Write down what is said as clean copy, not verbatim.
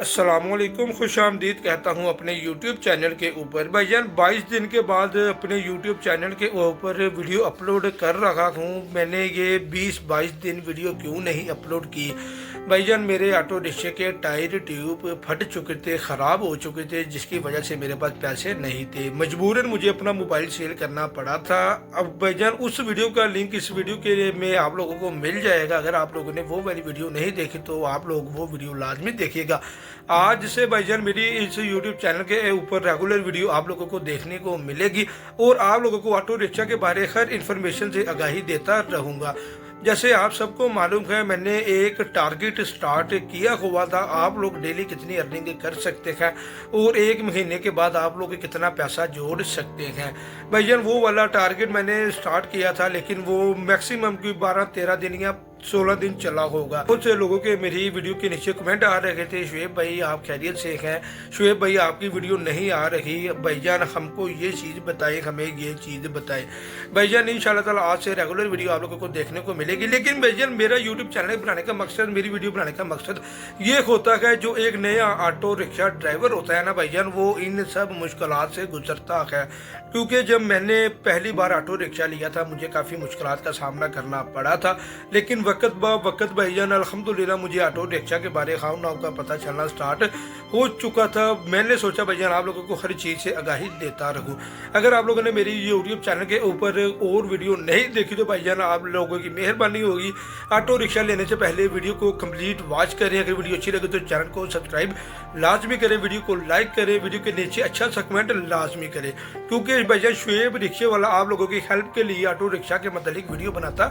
अस्सलामुअलैकुम, खुश आमदीद कहता हूँ अपने YouTube चैनल के ऊपर। भाईजान 22 दिन के बाद अपने YouTube चैनल के ऊपर वीडियो अपलोड कर रहा हूँ। मैंने ये 20-22 दिन वीडियो क्यों नहीं अपलोड की? भाईजान मेरे ऑटो रिक्शे के टायर ट्यूब फट चुके थे, ख़राब हो चुके थे, जिसकी वजह से मेरे पास पैसे नहीं थे। मजबूरन मुझे अपना मोबाइल सेल करना पड़ा था। अब भाईजान उस वीडियो का लिंक इस वीडियो के में आप लोगों को मिल जाएगा। अगर आप लोगों ने वो वाली वीडियो नहीं देखी तो आप लोग वो वीडियो लाजमी देखिएगा। आज से भाईजान मेरी इस YouTube चैनल के ऊपर रेगुलर वीडियो आप लोगों को देखने को मिलेगी और आप लोगों को ऑटो रिक्शा के बारे हर इन्फॉर्मेशन से आगाही देता रहूँगा। जैसे आप सबको मालूम है, मैंने एक टारगेट स्टार्ट किया हुआ था, आप लोग डेली कितनी अर्निंग कर सकते हैं और एक महीने के बाद आप लोग कितना पैसा जोड़ सकते हैं। भाईजान वो वाला टारगेट मैंने स्टार्ट किया था, लेकिन वो मैक्सिमम की 12-13 दिन या 16 दिन चला होगा। बहुत से लोगों के मेरी वीडियो के नीचे कमेंट आ रहे थे, शुएब भाई आप खैरियत से हैं, शुएब भाई आपकी वीडियो नहीं आ रही, भाईजान हमको ये चीज़ बताएं, हमें ये चीज़ बताएं। भाईजान इंशाल्लाह ताला आज से रेगुलर वीडियो आप लोगों को देखने को मिलेगी। लेकिन भाईजान मेरा यूट्यूब चैनल बनाने का मकसद, मेरी वीडियो बनाने का मकसद ये होता है, जो एक नया ऑटो रिक्शा ड्राइवर होता है ना भाईजान, वो इन सब मुश्किलात से गुजरता है। क्योंकि जब मैंने पहली बार ऑटो रिक्शा लिया था मुझे काफ़ी मुश्किलात का सामना करना पड़ा था, लेकिन वक्त ब वक्त भाईजान अल्हम्दुलिल्लाह मुझे ऑटो रिक्शा के बारे खाव नाव का पता चलना स्टार्ट हो चुका था। मैंने सोचा भाईजान आप लोगों को हर चीज़ से आगाही देता रहूँ। अगर आप लोगों ने मेरी यूट्यूब चैनल के ऊपर और वीडियो नहीं देखी तो भाईजान आप लोगों की मेहरबानी होगी, ऑटो रिक्शा लेने से पहले वीडियो को कंप्लीट वॉच करें। अगर वीडियो अच्छी लगे तो चैनल को सब्सक्राइब लाजमी करें, वीडियो को लाइक करें, वीडियो के नीचे अच्छा सा कमेंट लाजमी करें। क्योंकि भाईजान शुएब रिक्शे वाला आप लोगों की हेल्प के लिए ऑटो रिक्शा के मतलब वीडियो बनाता